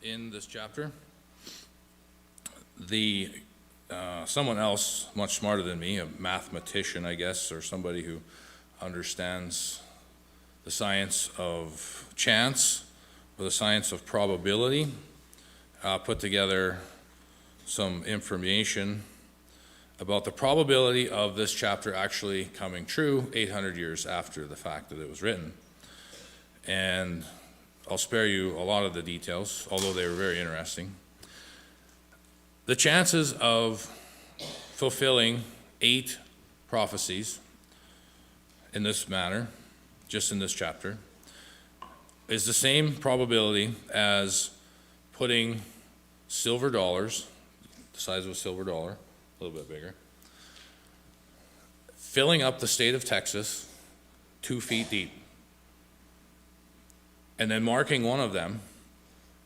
in this chapter. Someone else much smarter than me, a mathematician, I guess, or somebody who understands the science of chance or the science of probability, put together some information about the probability of this chapter actually coming true 800 years after the fact that it was written. And I'll spare you a lot of the details, although they were very interesting. The chances of fulfilling 8 prophecies in this manner, just in this chapter, is the same probability as putting silver dollars, the size of a silver dollar, a little bit bigger, filling up the state of Texas 2 feet deep, and then marking one of them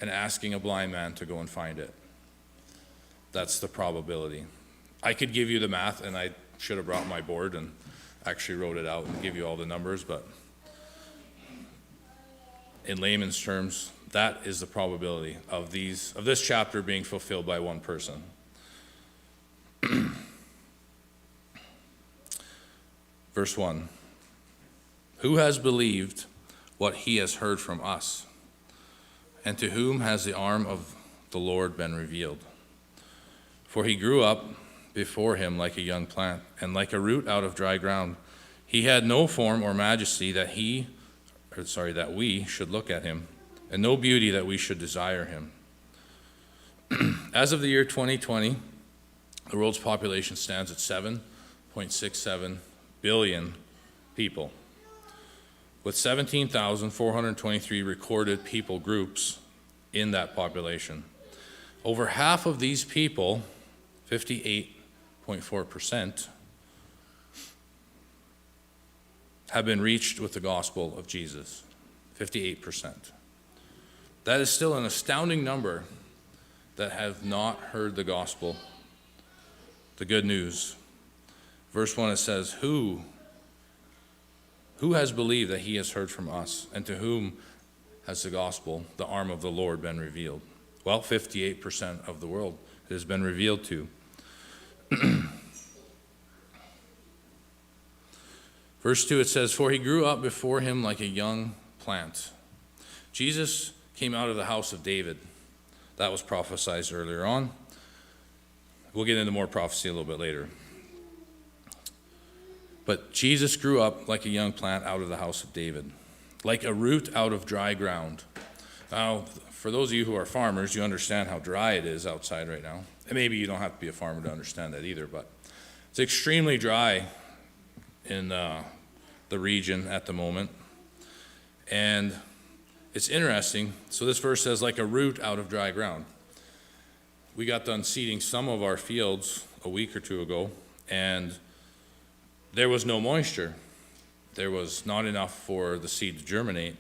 and asking a blind man to go and find it. That's the probability. I could give you the math, and I should have brought my board and actually wrote it out and give you all the numbers, but in layman's terms, that is the probability of this chapter being fulfilled by one person. Verse 1, who has believed what he has heard from us? And to whom has the arm of the Lord been revealed? For he grew up before him like a young plant, and like a root out of dry ground. He had no form or majesty that we should look at him, and no beauty that we should desire him. As of the year 2020, the world's population stands at 7.67 billion people, with 17,423 recorded people groups in that population. Over half of these people, 58.4%, have been reached with the gospel of Jesus. 58%. That is still an astounding number that have not heard the gospel, the good news. Verse 1, it says, Who has believed that he has heard from us, and to whom has the gospel, the arm of the Lord, been revealed? Well, 58% of the world it has been revealed to. Verse 2, it says, For he grew up before him like a young plant. Jesus came out of the house of David. That was prophesied earlier on. We'll get into more prophecy a little bit later. But Jesus grew up like a young plant out of the house of David, like a root out of dry ground. Now, for those of you who are farmers, you understand how dry it is outside right now. And maybe you don't have to be a farmer to understand that either, but it's extremely dry in the region at the moment. And it's interesting. So this verse says, like a root out of dry ground. We got done seeding some of our fields a week or two ago, and there was no moisture. There was not enough for the seed to germinate.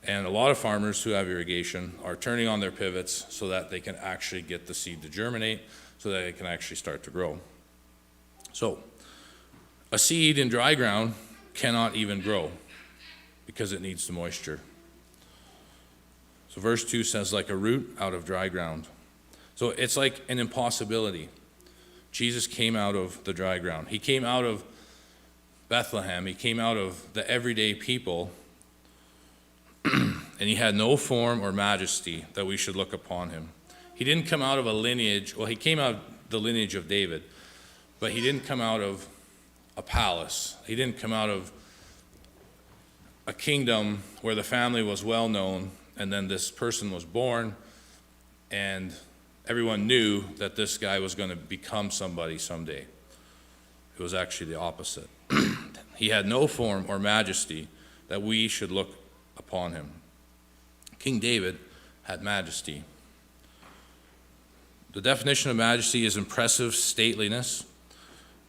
And a lot of farmers who have irrigation are turning on their pivots so that they can actually get the seed to germinate, so that it can actually start to grow. So, a seed in dry ground cannot even grow because it needs the moisture. So verse 2 says, like a root out of dry ground. So it's like an impossibility. Jesus came out of the dry ground. He came out of Bethlehem. He came out of the everyday people, and he had no form or majesty that we should look upon him. He didn't come out of a lineage. Well, he came out of the lineage of David, but he didn't come out of a palace. He didn't come out of a kingdom where the family was well known, and then this person was born, and everyone knew that this guy was going to become somebody someday. It was actually the opposite. He had no form or majesty that we should look upon him. King David had majesty. The definition of majesty is impressive stateliness,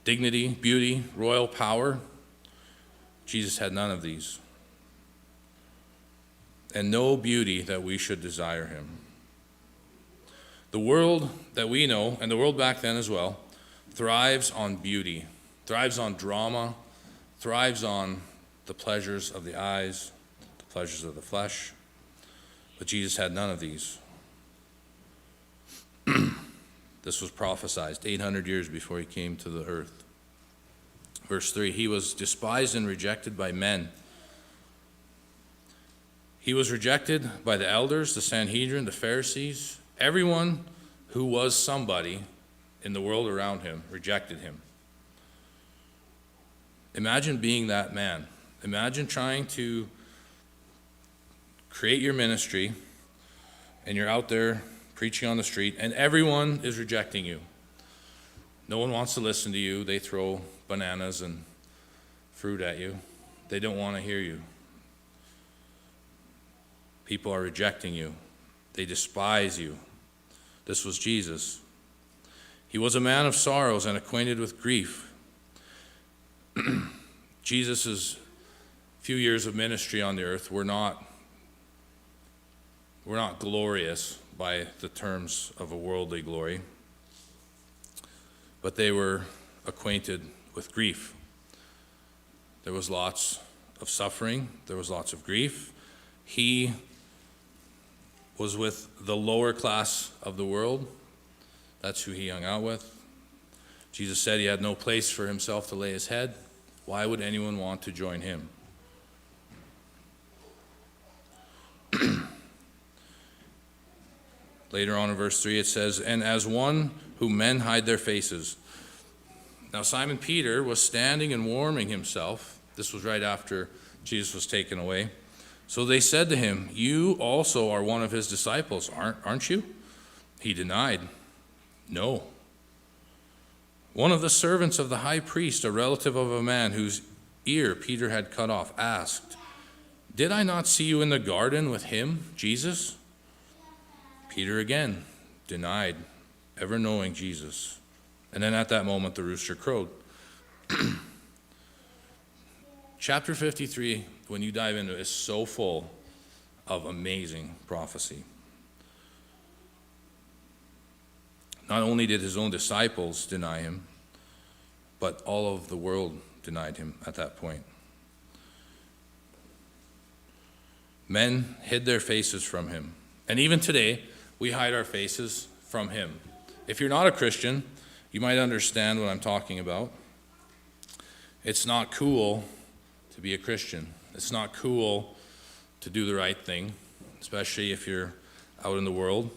dignity, beauty, royal power. Jesus had none of these. And no beauty that we should desire him. The world that we know, and the world back then as well, thrives on beauty, thrives on drama, thrives on the pleasures of the eyes, the pleasures of the flesh. But Jesus had none of these. This was prophesied 800 years before he came to the earth. Verse 3, he was despised and rejected by men. He was rejected by the elders, the Sanhedrin, the Pharisees. Everyone who was somebody in the world around him rejected him. Imagine being that man. Imagine trying to create your ministry, and you're out there preaching on the street, and everyone is rejecting you. No one wants to listen to you. They throw bananas and fruit at you. They don't want to hear you. People are rejecting you. They despise you. This was Jesus. He was a man of sorrows and acquainted with grief. Jesus' few years of ministry on the earth were not glorious by the terms of a worldly glory, but they were acquainted with grief. There was lots of suffering. There was lots of grief. He was with the lower class of the world. That's who he hung out with. Jesus said he had no place for himself to lay his head. Why would anyone want to join him? Later on in verse 3 it says, and as one whom men hide their faces. Now Simon Peter was standing and warming himself. This was right after Jesus was taken away. So they said to him, you also are one of his disciples, aren't you? He denied, no. One of the servants of the high priest, a relative of a man whose ear Peter had cut off, asked, did I not see you in the garden with him, Jesus? Peter again denied ever knowing Jesus. And then at that moment the rooster crowed. Chapter 53, when you dive into it, is so full of amazing prophecy. Not only did his own disciples deny him, but all of the world denied him at that point. Men hid their faces from him. And even today, we hide our faces from him. If you're not a Christian, you might understand what I'm talking about. It's not cool to be a Christian. It's not cool to do the right thing, especially if you're out in the world.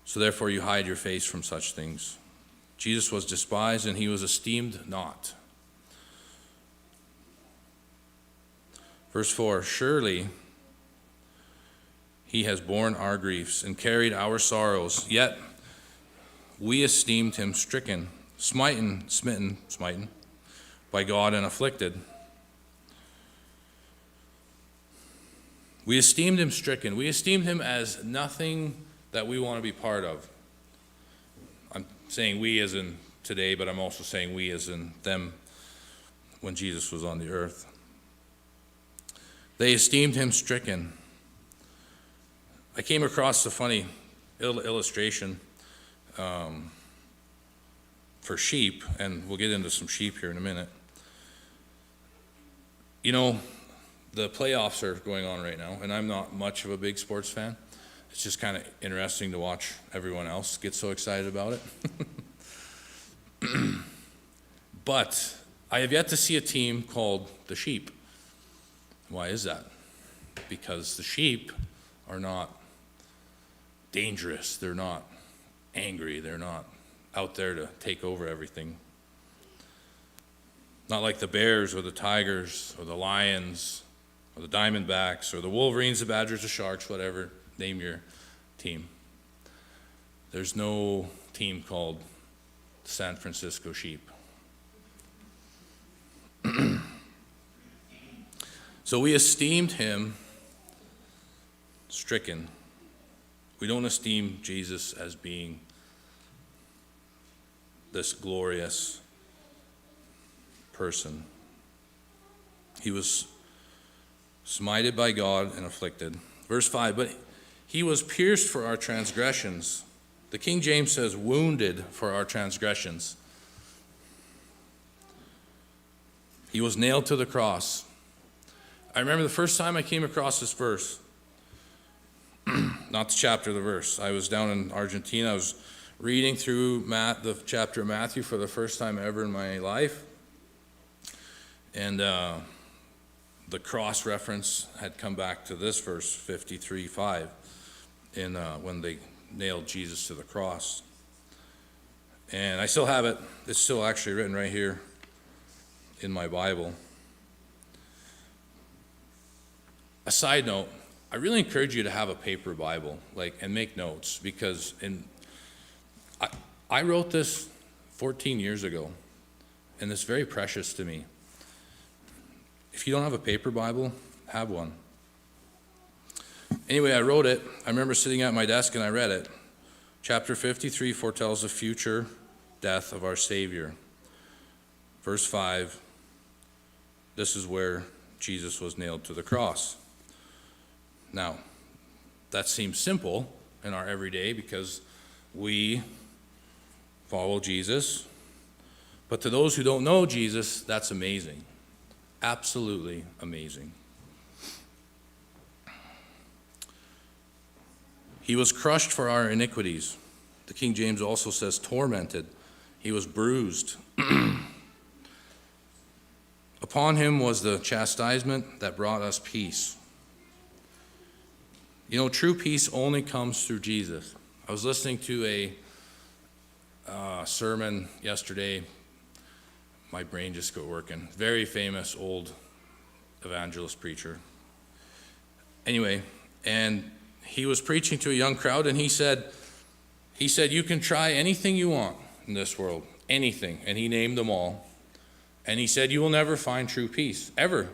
So therefore you hide your face from such things. Jesus was despised and he was esteemed not. Verse 4, surely he has borne our griefs and carried our sorrows, yet we esteemed him stricken, smitten by God and afflicted. We esteemed him stricken. We esteemed him as nothing that we want to be part of. I'm saying we as in today, but I'm also saying we as in them when Jesus was on the earth. They esteemed him stricken. I came across a funny illustration for sheep, and we'll get into some sheep here in a minute. You know, the playoffs are going on right now, and I'm not much of a big sports fan. It's just kind of interesting to watch everyone else get so excited about it. But I have yet to see a team called the Sheep. Why is that? Because the sheep are not dangerous. They're not angry. They're not out there to take over everything. Not like the bears or the tigers or the lions or the diamondbacks or the wolverines, the badgers, the sharks, whatever. Name your team. There's no team called the San Francisco Sheep. So we esteemed him stricken. We don't esteem Jesus as being this glorious person. He was smited by God and afflicted. Verse 5, but he was pierced for our transgressions. The King James says wounded for our transgressions. He was nailed to the cross. I remember the first time I came across this verse. not the chapter, the verse. I was down in Argentina. I was reading through the chapter of Matthew for the first time ever in my life. And the cross reference had come back to this verse, 53:5, when they nailed Jesus to the cross. And I still have it. It's still actually written right here in my Bible. A side note, I really encourage you to have a paper Bible, and make notes, because I wrote this 14 years ago, and it's very precious to me. If you don't have a paper Bible, have one. Anyway, I wrote it. I remember sitting at my desk and I read it. Chapter 53 foretells the future death of our Savior. Verse 5, this is where Jesus was nailed to the cross. Now, that seems simple in our everyday because we follow Jesus. But to those who don't know Jesus, that's amazing. Absolutely amazing. He was crushed for our iniquities. The King James also says tormented. He was bruised. Upon him was the chastisement that brought us peace. You know, true peace only comes through Jesus. I was listening to a sermon yesterday. My brain just got working. Very famous old evangelist preacher. Anyway, and he was preaching to a young crowd, and he said, you can try anything you want in this world, anything. And he named them all. And he said, you will never find true peace, ever.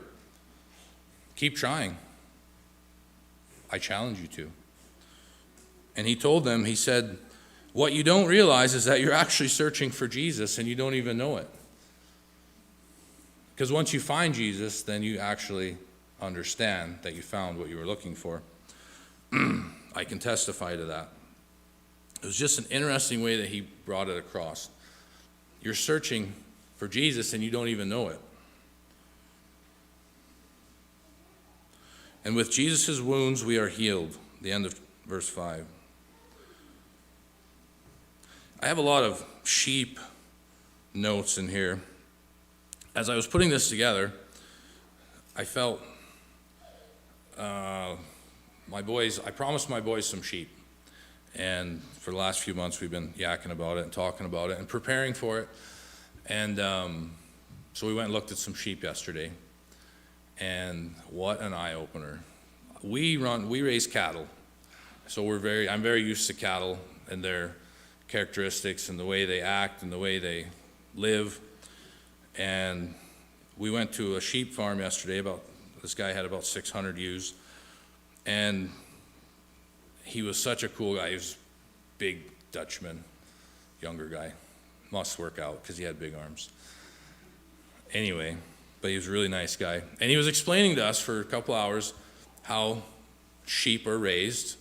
Keep trying. I challenge you to. And he told them, he said, what you don't realize is that you're actually searching for Jesus and you don't even know it. Because once you find Jesus, then you actually understand that you found what you were looking for. I can testify to that. It was just an interesting way that he brought it across. You're searching for Jesus and you don't even know it. And with Jesus' wounds we are healed. The end of verse 5. I have a lot of sheep notes in here. As I was putting this together, I felt I promised my boys some sheep. And for the last few months, we've been yakking about it and talking about it and preparing for it. And so we went and looked at some sheep yesterday. And what an eye-opener. We raise cattle. So I'm very used to cattle and their characteristics and the way they act and the way they live. And we went to a sheep farm yesterday. This guy had about 600 ewes. And he was such a cool guy. He was a big Dutchman, younger guy. Must work out because he had big arms. Anyway, but he was a really nice guy. And he was explaining to us for a couple hours how sheep are raised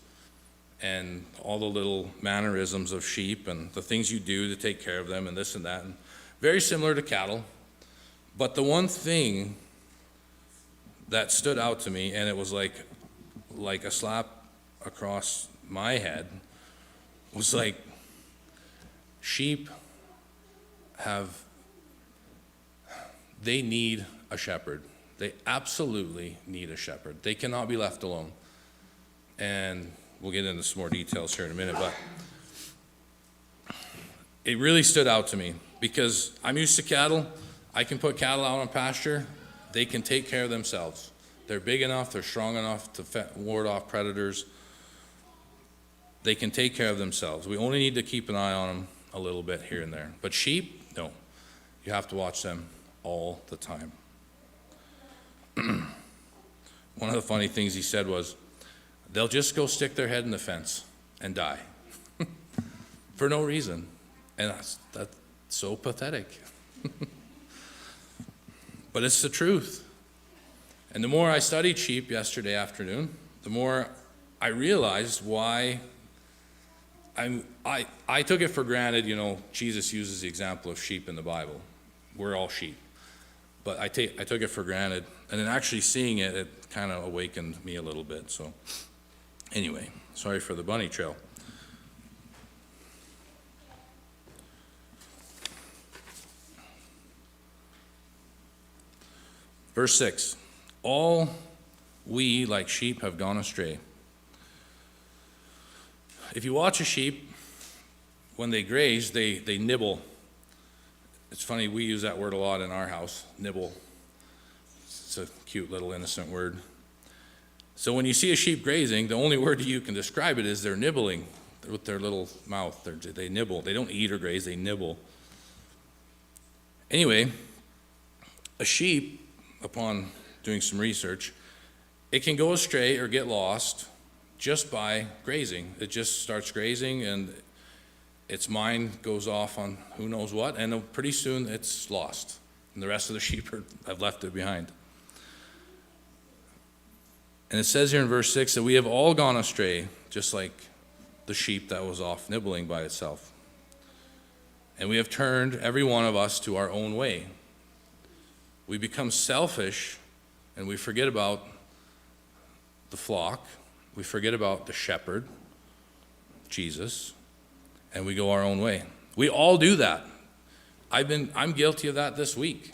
and all the little mannerisms of sheep and the things you do to take care of them and this and that. And very similar to cattle. But the one thing that stood out to me, and it was like a slap across my head, was like sheep they need a shepherd. They absolutely need a shepherd. They cannot be left alone. And we'll get into some more details here in a minute, but it really stood out to me because I'm used to cattle. I can put cattle out on pasture. They can take care of themselves. They're big enough, they're strong enough to ward off predators. They can take care of themselves. We only need to keep an eye on them a little bit here and there. But sheep, no. You have to watch them all the time. One of the funny things he said was, they'll just go stick their head in the fence and die for no reason. And that's so pathetic. But it's the truth. And the more I studied sheep yesterday afternoon, the more I realized why I took it for granted, Jesus uses the example of sheep in the Bible. We're all sheep. But I took it for granted. And then actually seeing it, it kind of awakened me a little bit. So Anyway, sorry for the bunny trail. Verse 6, all we like sheep have gone astray. If you watch a sheep, when they graze, they nibble. It's funny, we use that word a lot in our house, nibble. It's a cute little innocent word. So when you see a sheep grazing, the only word you can describe it is they're nibbling with their little mouth. They nibble. They don't eat or graze, they nibble. Anyway, a sheep, upon doing some research, it can go astray or get lost just by grazing. It just starts grazing and its mind goes off on who knows what, and pretty soon it's lost. And the rest of the sheep have left it behind. And it says here in verse 6 that we have all gone astray, just like the sheep that was off nibbling by itself. And we have turned, every one of us, to our own way. We become selfish, and we forget about the flock. We forget about the shepherd, Jesus, and we go our own way. We all do that. I'm guilty of that this week.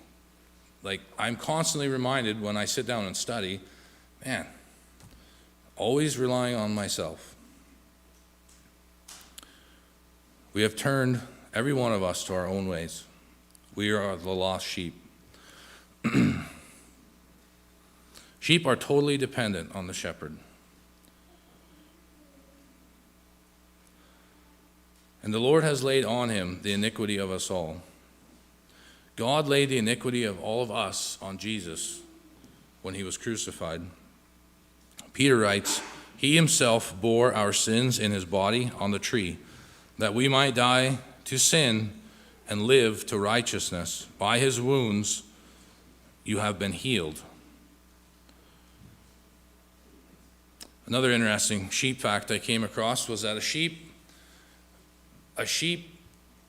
Like, I'm constantly reminded when I sit down and study, man, always relying on myself. We have turned, every one of us, to our own ways. We are the lost sheep. Sheep are totally dependent on the shepherd. And the Lord has laid on him the iniquity of us all. God laid the iniquity of all of us on Jesus when he was crucified. Peter writes, he himself bore our sins in his body on the tree, that we might die to sin and live to righteousness. By his wounds you have been healed. Another interesting sheep fact I came across was that a sheep,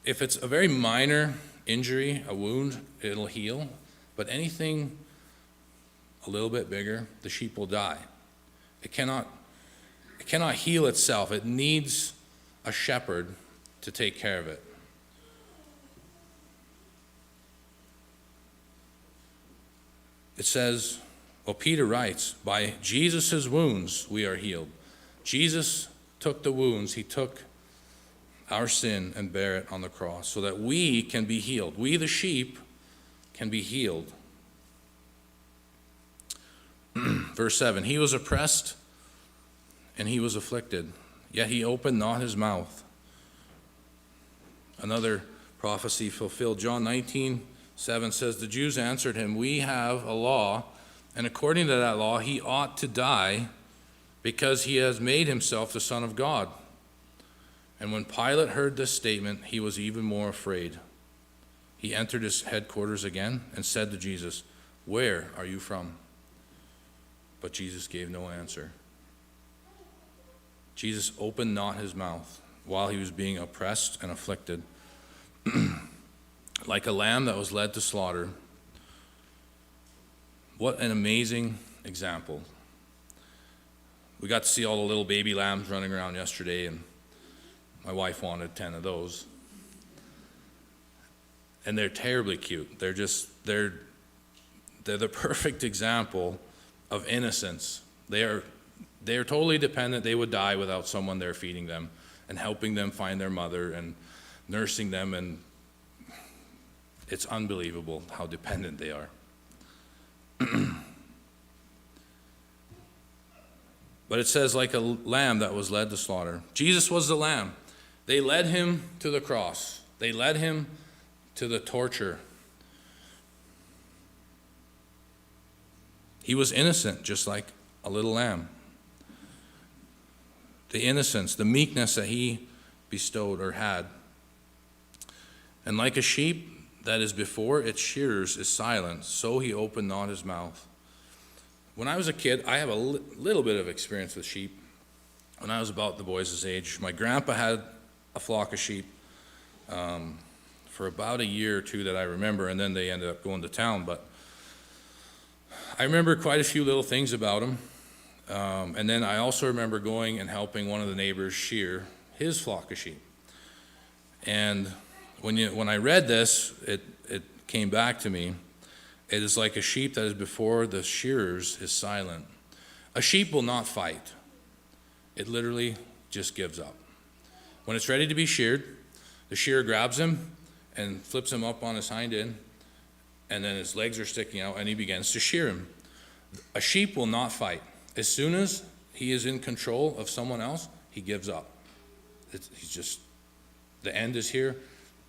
if it's a very minor injury, a wound, it'll heal. But anything a little bit bigger, the sheep will die. It cannot heal itself. It needs a shepherd to take care of it. It says, well, Peter writes, by Jesus' wounds we are healed. Jesus took the wounds. He took our sin and bare it on the cross so that we can be healed. We, the sheep, can be healed. Verse 7, he was oppressed and he was afflicted, yet he opened not his mouth. Another prophecy fulfilled. John 19:7 says, the Jews answered him, we have a law, and according to that law he ought to die because he has made himself the Son of God. And when Pilate heard this statement, he was even more afraid. He entered his headquarters again and said to Jesus, where are you from? But Jesus gave no answer. Jesus opened not his mouth while he was being oppressed and afflicted. Like a lamb that was led to slaughter. What an amazing example. We got to see all the little baby lambs running around yesterday, and my wife wanted 10 of those. And they're terribly cute. They're the perfect example of innocence. They are totally dependent. They would die without someone there feeding them and helping them find their mother and nursing them, and it's unbelievable how dependent they are. But it says, like a lamb that was led to slaughter. Jesus was the lamb. They led him to the cross. They led him to the torture. He was innocent, just like a little lamb. The innocence, the meekness that he bestowed or had. And like a sheep that is before its shearers is silent, so he opened not his mouth. When I was a kid, I have a little bit of experience with sheep. When I was about the boys' age, my grandpa had a flock of sheep for about a year or two that I remember, and then they ended up going to town. But I remember quite a few little things about them. And then I also remember going and helping one of the neighbors shear his flock of sheep. And when I read this, it came back to me. It is like a sheep that is before the shearers is silent. A sheep will not fight. It literally just gives up. When it's ready to be sheared, the shearer grabs him and flips him up on his hind end, and then his legs are sticking out, and he begins to shear him. A sheep will not fight. As soon as he is in control of someone else, he gives up. He's just, the end is here,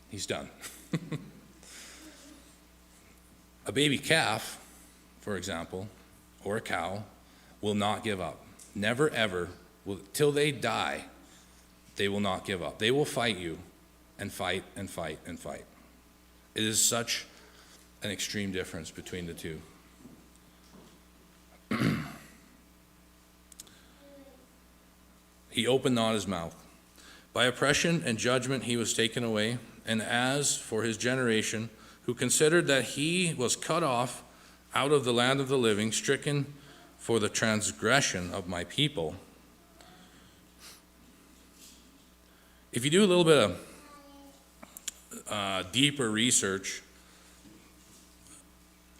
he's done. A baby calf, for example, or a cow, will not give up. Never, ever, till they die, they will not give up. They will fight you and fight and fight and fight. It is such an extreme difference between the two. He opened not his mouth. By oppression and judgment he was taken away. And as for his generation, who considered that he was cut off out of the land of the living, stricken for the transgression of my people. If you do a little bit of deeper research,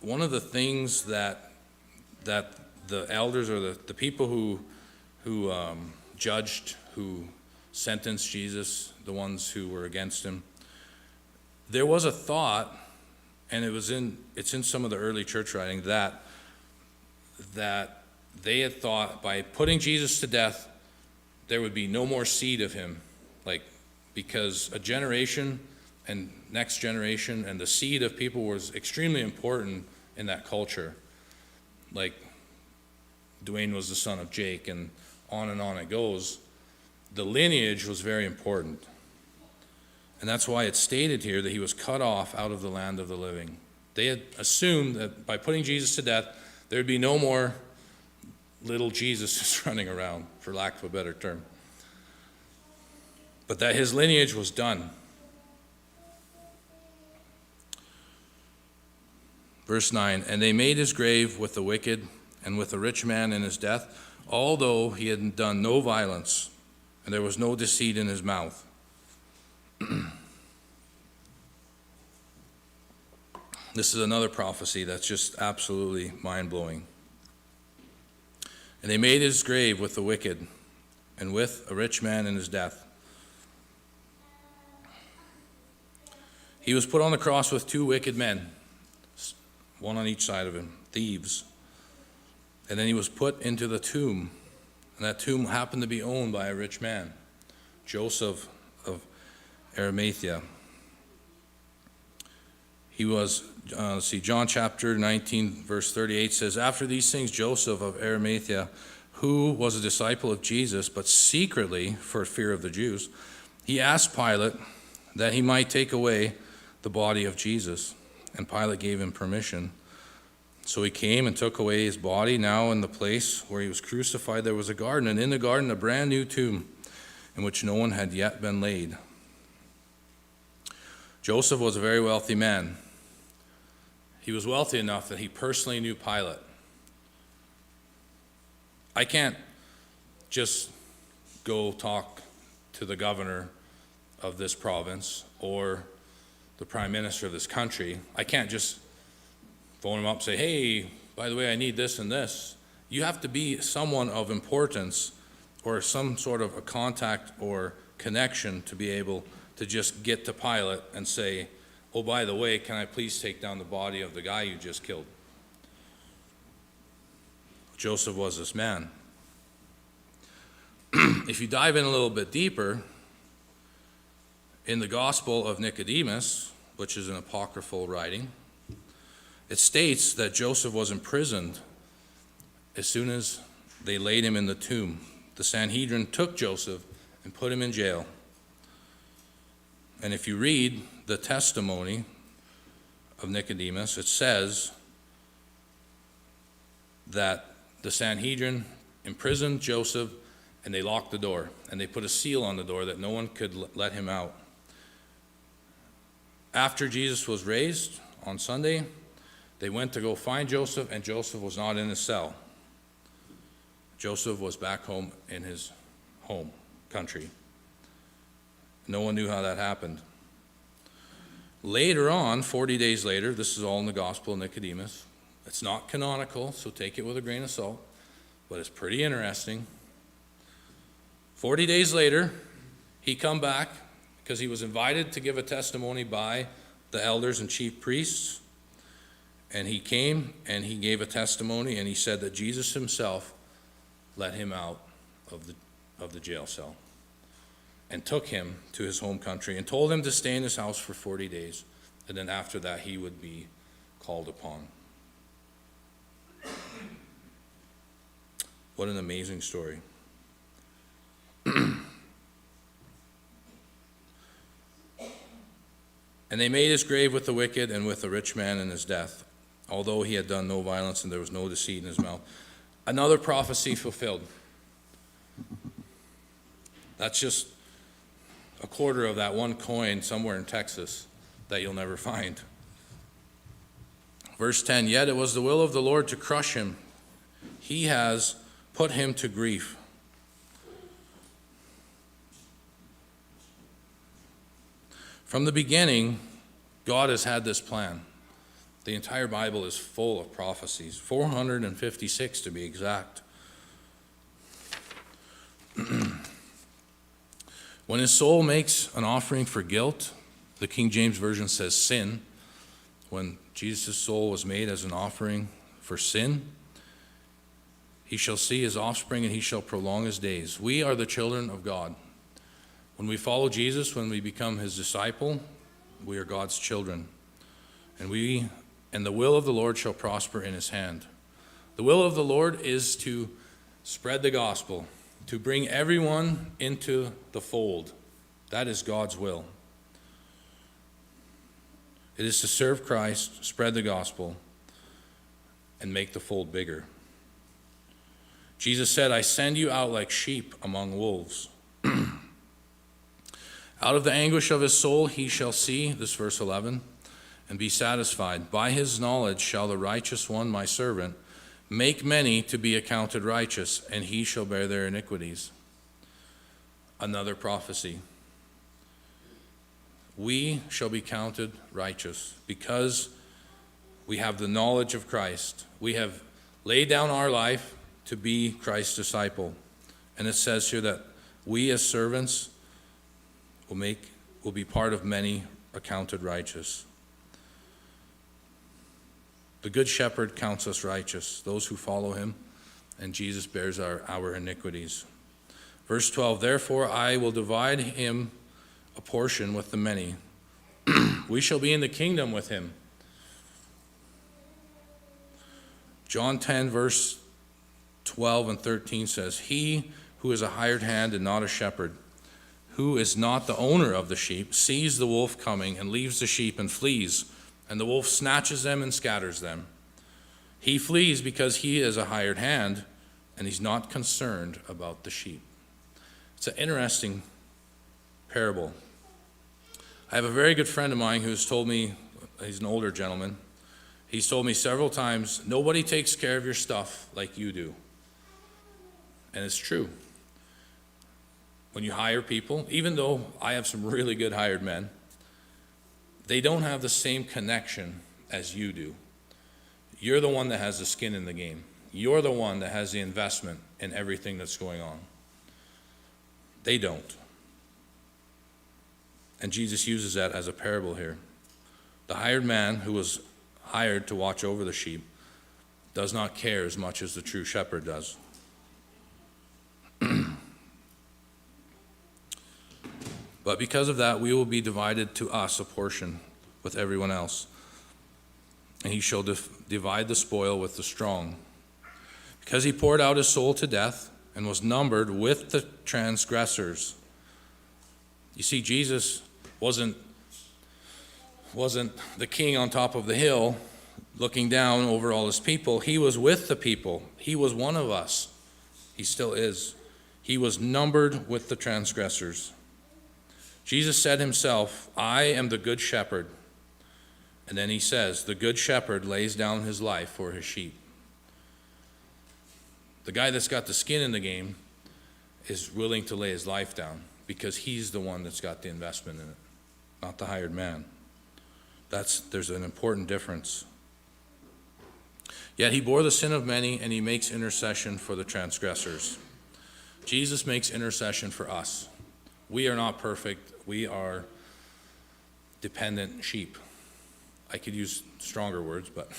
one of the things that the elders or the people who judged, who sentenced Jesus, the ones who were against him, there was a thought, and it's in some of the early church writing, that they had thought by putting Jesus to death, there would be no more seed of him, because a generation and next generation and the seed of people was extremely important in that culture. Like Dwayne was the son of Jake, and on it goes. The lineage was very important. And that's why it's stated here that he was cut off out of the land of the living. They had assumed that by putting Jesus to death, there'd be no more little Jesus running around, for lack of a better term. But that his lineage was done. Verse 9, and they made his grave with the wicked and with the rich man in his death, although he had done no violence, and there was no deceit in his mouth. This is another prophecy that's just absolutely mind-blowing. And they made his grave with the wicked and with a rich man in his death. He was put on the cross with two wicked men, one on each side of him, thieves. And then he was put into the tomb. And that tomb happened to be owned by a rich man, Joseph of Arimathea. He was, John chapter 19, verse 38 says, after these things, Joseph of Arimathea, who was a disciple of Jesus, but secretly for fear of the Jews, he asked Pilate that he might take away the body of Jesus. And Pilate gave him permission. So he came and took away his body. Now in the place where he was crucified there was a garden, and in the garden a brand new tomb in which no one had yet been laid. Joseph was a very wealthy man. He was wealthy enough that he personally knew Pilate. I can't just go talk to the governor of this province or the prime minister of this country. I can't just phone him up and say, hey, by the way, I need this and this. You have to be someone of importance or some sort of a contact or connection to be able to just get to Pilate and say, oh, by the way, can I please take down the body of the guy you just killed? Joseph was this man. If you dive in a little bit deeper, in the Gospel of Nicodemus, which is an apocryphal writing, it states that Joseph was imprisoned as soon as they laid him in the tomb. The Sanhedrin took Joseph and put him in jail. And if you read the testimony of Nicodemus, it says that the Sanhedrin imprisoned Joseph and they locked the door and they put a seal on the door that no one could let him out. After Jesus was raised on Sunday, they went to go find Joseph, and Joseph was not in his cell. Joseph was back home in his home country. No one knew how that happened. Later on, 40 days later, this is all in the Gospel of Nicodemus. It's not canonical, so take it with a grain of salt, but it's pretty interesting. 40 days later, he come back because he was invited to give a testimony by the elders and chief priests. And he came and he gave a testimony, and he said that Jesus himself let him out of the jail cell and took him to his home country and told him to stay in his house for 40 days. And then after that, he would be called upon. What an amazing story. And they made his grave with the wicked and with the rich man in his death, although he had done no violence and there was no deceit in his mouth. Another prophecy fulfilled. That's just a quarter of that one coin somewhere in Texas that you'll never find. Verse 10, yet it was the will of the Lord to crush him. He has put him to grief. From the beginning, God has had this plan. The entire Bible is full of prophecies, 456 to be exact. When his soul makes an offering for guilt, the King James Version says sin. When Jesus' soul was made as an offering for sin, he shall see his offspring and he shall prolong his days. We are the children of God. When we follow Jesus, when we become his disciple, we are God's children. And the will of the Lord shall prosper in his hand. The will of the Lord is to spread the gospel, to bring everyone into the fold. That is God's will. It is to serve Christ, spread the gospel, and make the fold bigger. Jesus said, I send you out like sheep among wolves. Out of the anguish of his soul he shall see, this verse 11, and be satisfied. By his knowledge shall the righteous one, my servant, make many to be accounted righteous, and he shall bear their iniquities. Another prophecy. We shall be counted righteous because we have the knowledge of Christ. We have laid down our life to be Christ's disciple. And it says here that we as servants will be part of many accounted righteous. The good shepherd counts us righteous, those who follow him, and Jesus bears our iniquities. Verse 12, therefore I will divide him a portion with the many. We shall be in the kingdom with him. John 10, verse 12 and 13 says, he who is a hired hand and not a shepherd, who is not the owner of the sheep, sees the wolf coming and leaves the sheep and flees, and the wolf snatches them and scatters them. He flees because he is a hired hand, and he's not concerned about the sheep. It's an interesting parable. I have a very good friend of mine who's told me, he's an older gentleman, he's told me several times, nobody takes care of your stuff like you do. And it's true. When you hire people, even though I have some really good hired men, they don't have the same connection as you do. You're the one that has the skin in the game. You're the one that has the investment in everything that's going on. They don't. And Jesus uses that as a parable here. The hired man who was hired to watch over the sheep does not care as much as the true shepherd does. But because of that, we will be divided to us a portion with everyone else. And he shall divide the spoil with the strong. Because he poured out his soul to death and was numbered with the transgressors. You see, Jesus wasn't the king on top of the hill looking down over all his people. He was with the people. He was one of us. He still is. He was numbered with the transgressors. Jesus said himself, I am the good shepherd. And then he says, the good shepherd lays down his life for his sheep. The guy that's got the skin in the game is willing to lay his life down because he's the one that's got the investment in it, not the hired man. There's an important difference. Yet he bore the sin of many, and he makes intercession for the transgressors. Jesus makes intercession for us. We are not perfect. We are dependent sheep. I could use stronger words, but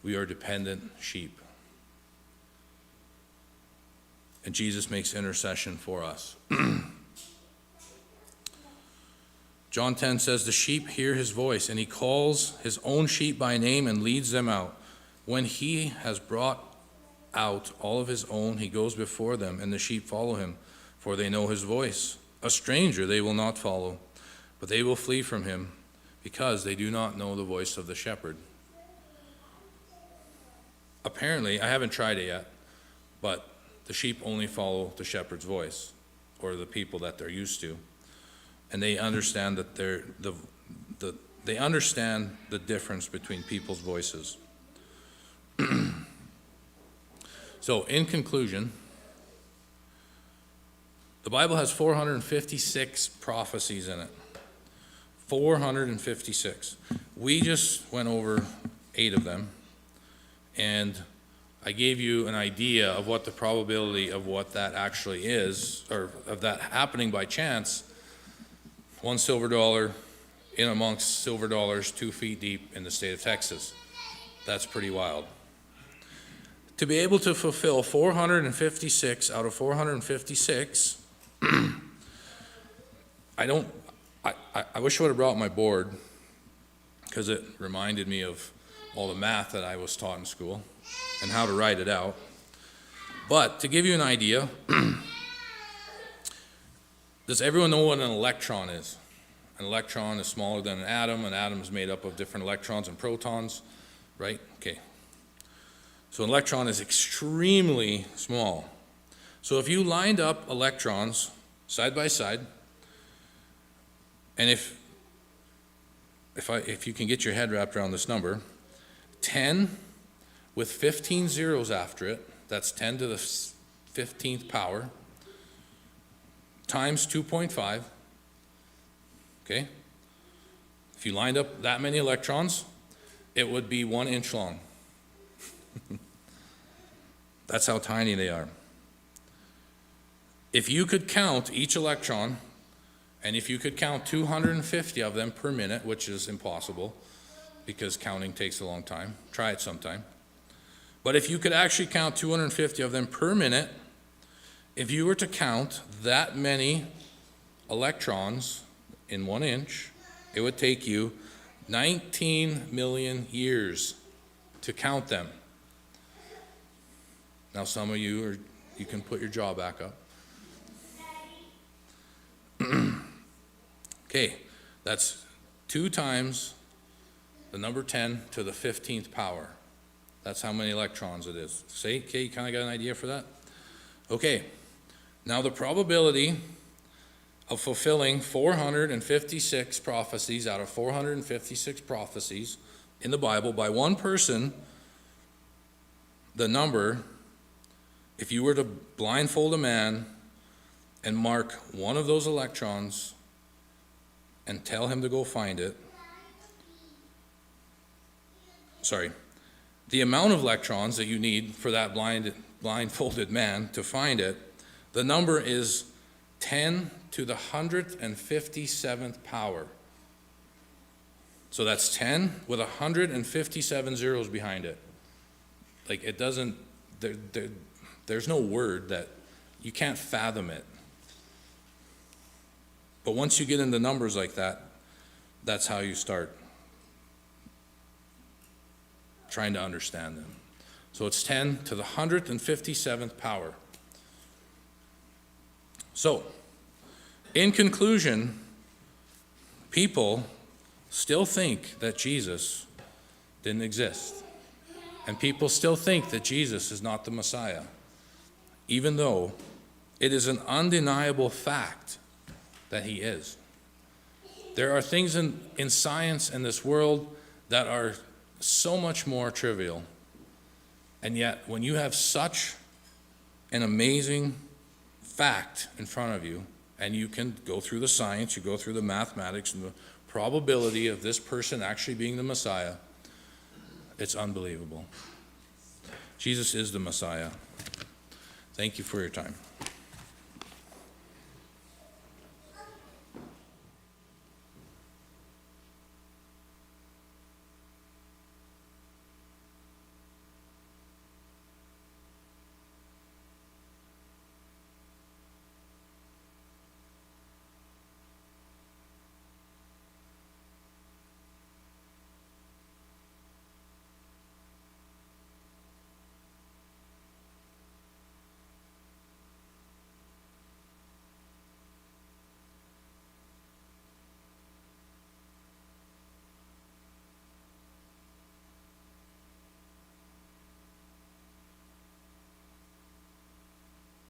we are dependent sheep. And Jesus makes intercession for us. John 10 says, the sheep hear his voice, and he calls his own sheep by name and leads them out. When he has brought out all of his own, he goes before them, and the sheep follow him, for they know his voice. A stranger they will not follow, but they will flee from him, because they do not know the voice of the shepherd. Apparently, I haven't tried it yet, but the sheep only follow the shepherd's voice, or the people that they're used to, and they understand that they understand the difference between people's voices. So, in conclusion, the Bible has 456 prophecies in it. 456. We just went over 8 of them, and I gave you an idea of what the probability of what that actually is, or of that happening by chance. 1 silver dollar in amongst silver dollars 2 feet deep in the state of Texas. That's pretty wild. To be able to fulfill 456 out of 456, I wish I would have brought my board, because it reminded me of all the math that I was taught in school and how to write it out. But to give you an idea, does everyone know what an electron is? An electron is smaller than an atom. An atom is made up of different electrons and protons, right? Okay. So an electron is extremely small. So if you lined up electrons side by side, and if you can get your head wrapped around this number, 10 with 15 zeros after it, that's 10 to the 15th power, times 2.5, okay? If you lined up that many electrons, it would be 1 inch long. That's how tiny they are. If you could count each electron, and if you could count 250 of them per minute, which is impossible because counting takes a long time, try it sometime. But if you could actually count 250 of them per minute, if you were to count that many electrons in 1 inch, it would take you 19 million years to count them. Now some of you you can put your jaw back up. Okay, that's 2 times the number 10 to the 15th power. That's how many electrons it is. See, okay, you kind of got an idea for that? Okay, now the probability of fulfilling 456 prophecies out of 456 prophecies in the Bible by one person, the number, if you were to blindfold a man and mark one of those electrons and tell him to go find it, the amount of electrons that you need for that blindfolded man to find it, the number is 10 to the 157th power. So that's 10 with 157 zeros behind it. Like, it doesn't, there's no word that, you can't fathom it. But once you get into numbers like that, that's how you start trying to understand them. So it's 10 to the 157th power. So, in conclusion, people still think that Jesus didn't exist. And people still think that Jesus is not the Messiah, even though it is an undeniable fact that he is. There are things in science in this world that are so much more trivial. And yet, when you have such an amazing fact in front of you, and you can go through the science, you go through the mathematics and the probability of this person actually being the Messiah, it's unbelievable. Jesus is the Messiah. Thank you for your time.